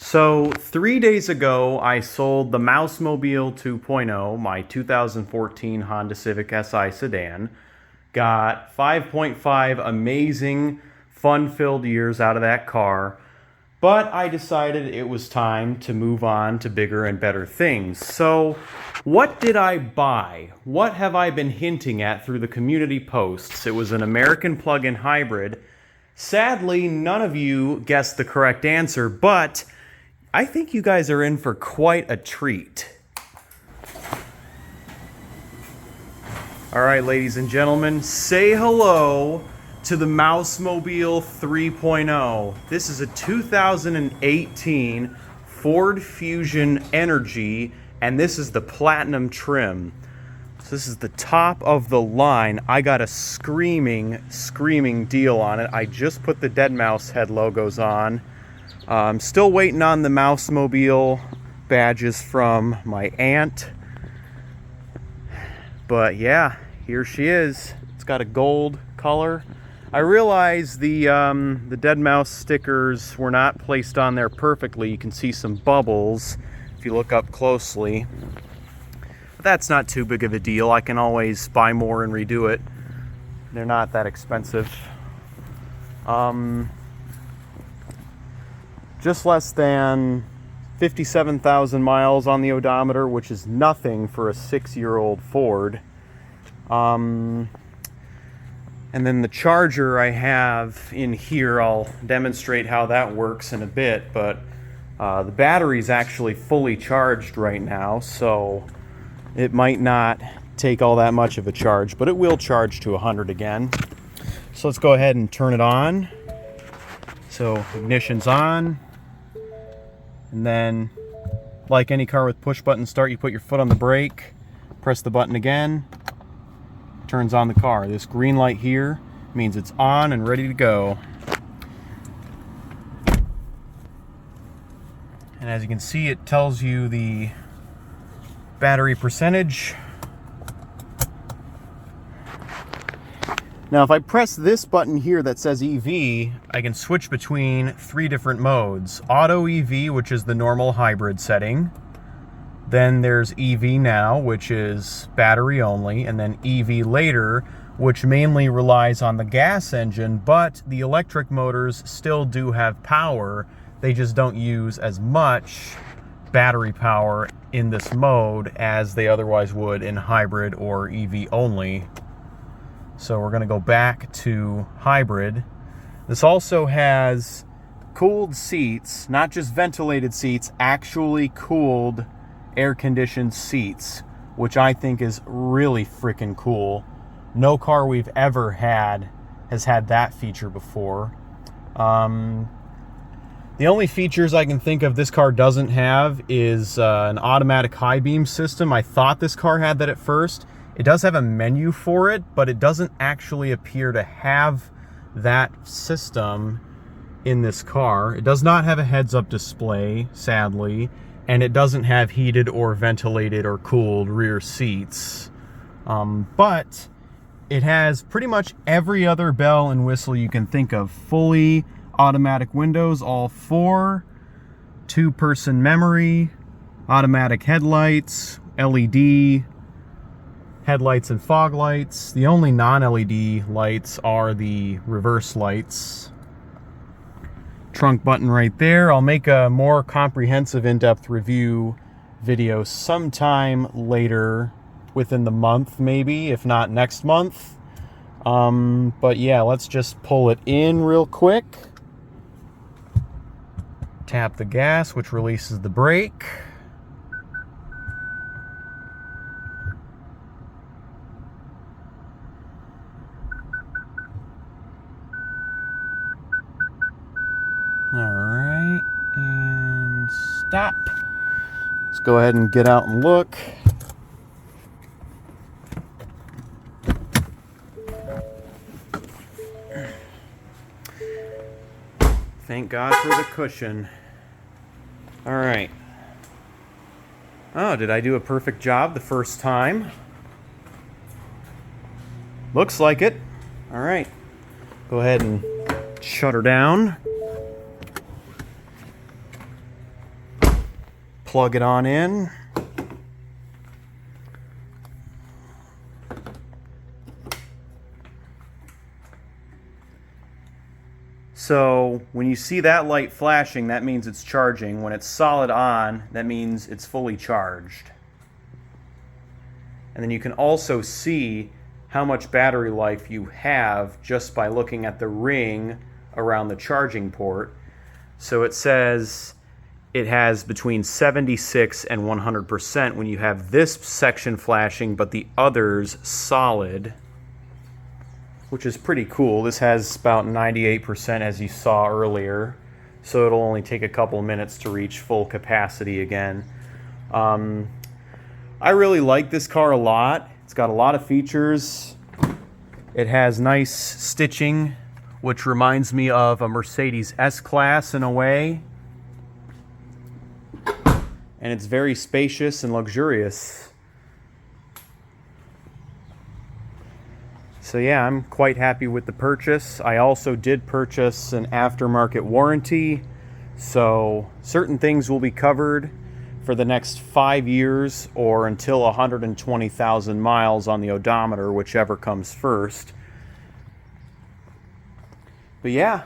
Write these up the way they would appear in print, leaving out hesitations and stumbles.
So 3 days ago, I sold the mau5mobile 2.0, my 2014 Honda Civic Si sedan. Got 5.5 amazing, fun-filled years out of that car. But I decided it was time to move on to bigger and better things. So what did I buy? What have I been hinting at through the community posts? It was an American plug-in hybrid. Sadly, none of you guessed the correct answer, but I think you guys are in for quite a treat. All right, ladies and gentlemen, say hello to the mau5mobile 3.0. This is a 2018 Ford Fusion Energy, and this is the platinum trim. So this is the top of the line. I got a screaming deal on it. I just put the Dead Mouse head logos on. I'm still waiting on the mau5mobile badges from my aunt. But yeah, here she is. It's got a gold color. I realize the Dead Mouse stickers were not placed on there perfectly. You can see some bubbles if you look up closely. But that's not too big of a deal. I can always buy more and redo it. They're not that expensive. Just less than 57,000 miles on the odometer, which is nothing for a 6-year-old Ford. And then the charger I have in here, I'll demonstrate how that works in a bit, but the battery's actually fully charged right now, so it might not take all that much of a charge, but it will charge to 100 again. So let's go ahead and turn it on. So ignition's on. And then, like any car with push button start, you put your foot on the brake, press the button again, turns on the car. This green light here means it's on and ready to go. And as you can see, it tells you the battery percentage. Now, if I press this button here that says EV, I can switch between 3 different modes. Auto EV, which is the normal hybrid setting. Then there's EV Now, which is battery only. And then EV Later, which mainly relies on the gas engine, but the electric motors still do have power. They just don't use as much battery power in this mode as they otherwise would in hybrid or EV only. So we're going to go back to hybrid. This also has cooled seats, not just ventilated seats, actually cooled air-conditioned seats, which I think is really freaking cool. No car we've ever had has had that feature before. The only features I can think of this car doesn't have is an automatic high beam system. I thought this car had that at first. It does have a menu for it, but it doesn't actually appear to have that system in this car. It does not have a heads-up display, sadly, and it doesn't have heated or ventilated or cooled rear seats. But it has pretty much every other bell and whistle you can think of. Fully automatic windows, all 4, 2-person memory, automatic headlights, LED headlights and fog lights. The only non-LED lights are the reverse lights. Trunk button right there. I'll make a more comprehensive in-depth review video sometime later within the month, maybe, if not next month. But yeah, let's just pull it in real quick. Tap the gas, which releases the brake. Alright, and stop. Let's go ahead and get out and look. Thank God for the cushion. Alright. Oh, did I do a perfect job the first time? Looks like it. Alright. Go ahead and shut her down. plug it on in. So when you see that light flashing, that means it's charging. When it's solid on, that means it's fully charged. And then you can also see how much battery life you have just by looking at the ring around the charging port. So it says it has between 76 and 100% when you have this section flashing, but the others solid, which is pretty cool. This has about 98% as you saw earlier, so it'll only take a couple minutes to reach full capacity again. I really like this car a lot. It's got a lot of features. It has nice stitching, which reminds me of a Mercedes S-Class in a way. And it's very spacious and luxurious. So yeah, I'm quite happy with the purchase. I also did purchase an aftermarket warranty, so certain things will be covered for the next 5 years or until 120,000 miles on the odometer, whichever comes first. But yeah,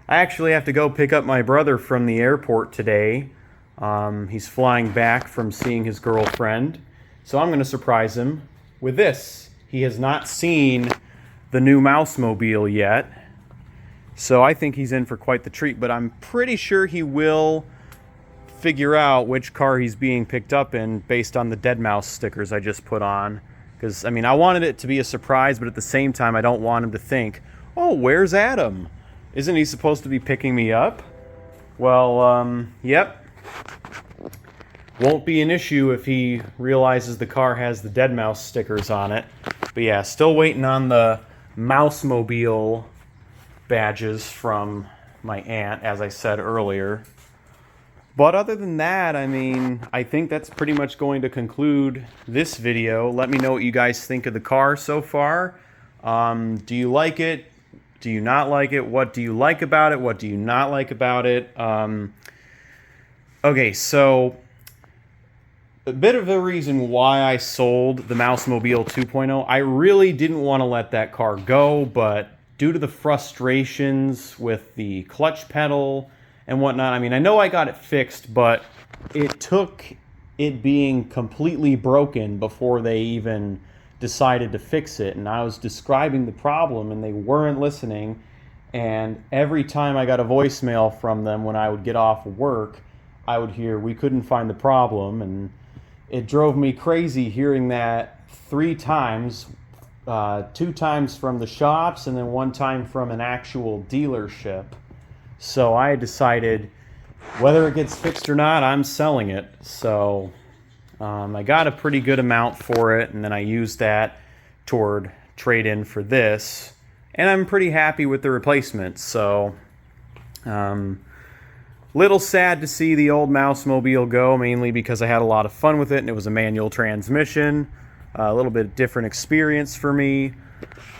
I actually have to go pick up my brother from the airport today. He's flying back from seeing his girlfriend, so I'm going to surprise him with this. He has not seen the new mau5mobile yet, so I think he's in for quite the treat, but I'm pretty sure he will figure out which car he's being picked up in based on the dead mouse stickers I just put on. Because, I mean, I wanted it to be a surprise, but at the same time, I don't want him to think, oh, where's Adam? Isn't he supposed to be picking me up? Well, yep. Won't be an issue if he realizes the car has the dead mouse stickers on it. But yeah, still waiting on the mau5mobile badges from my aunt, as I said earlier. But other than that, I mean, I think that's pretty much going to conclude this video. Let me know what you guys think of the car so far. Do you like it? Do you not like it? What do you like about it? What do you not like about it? Okay, so a bit of the reason why I sold the mau5mobile 2.0, I really didn't want to let that car go, but due to the frustrations with the clutch pedal and whatnot, I mean, I know I got it fixed, but it took it being completely broken before they even decided to fix it. And I was describing the problem and they weren't listening. And every time I got a voicemail from them when I would get off of work, I would hear, we couldn't find the problem. And it drove me crazy hearing that 3 times, 2 times from the shops and then 1 time from an actual dealership. So I decided whether it gets fixed or not, I'm selling it. So I got a pretty good amount for it, and then I used that toward trade-in for this. And I'm pretty happy with the replacement. So little sad to see the old mau5mobile go, mainly because I had a lot of fun with it, and it was a manual transmission. A little bit different experience for me.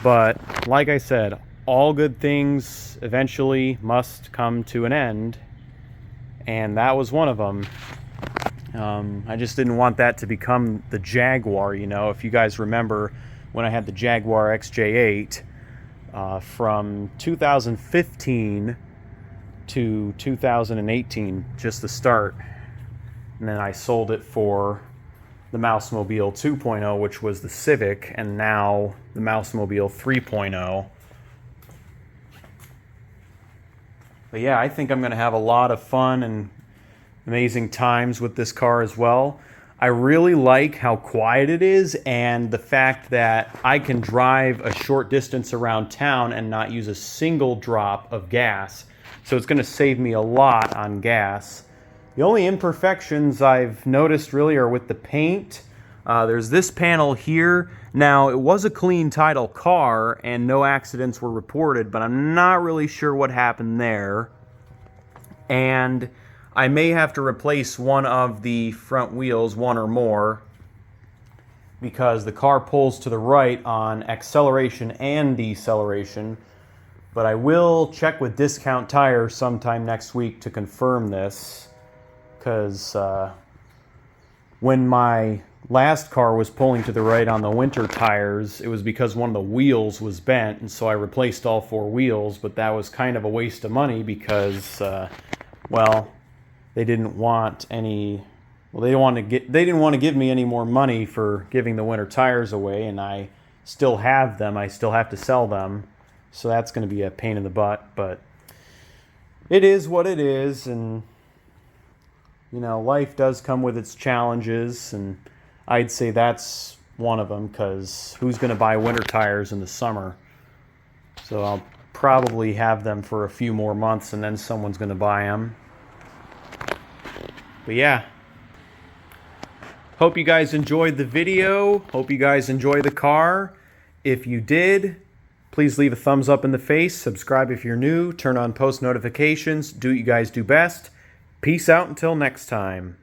But like I said, all good things eventually must come to an end, and that was one of them. I just didn't want that to become the Jaguar, you know. If you guys remember when I had the Jaguar XJ8 from 2015 to 2018, just the start, and then I sold it for the mau5mobile 2.0, which was the Civic, and now the mau5mobile 3.0. But yeah, I think I'm going to have a lot of fun and amazing times with this car as well. I really like how quiet it is and the fact that I can drive a short distance around town and not use a single drop of gas. So it's going to save me a lot on gas. The only imperfections I've noticed really are with the paint. There's this panel here. Now, it was a clean title car and no accidents were reported, but I'm not really sure what happened there. And I may have to replace one of the front wheels, one or more, because the car pulls to the right on acceleration and deceleration. But I will check with Discount Tire sometime next week to confirm this. because when my last car was pulling to the right on the winter tires, it was because one of the wheels was bent, and so I replaced all 4 wheels, but that was kind of a waste of money because, well, they didn't want any, well, they didn't want to give me any more money for giving the winter tires away, and I still have them. I still have to sell them, so that's going to be a pain in the butt, but it is what it is, and you know, life does come with its challenges, and I'd say that's one of them, because who's going to buy winter tires in the summer? So I'll probably have them for a few more months, and then someone's going to buy them. But yeah. Hope you guys enjoyed the video. Hope you guys enjoy the car. If you did, please leave a thumbs up in the face. Subscribe if you're new. Turn on post notifications. Do what you guys do best. Peace out until next time.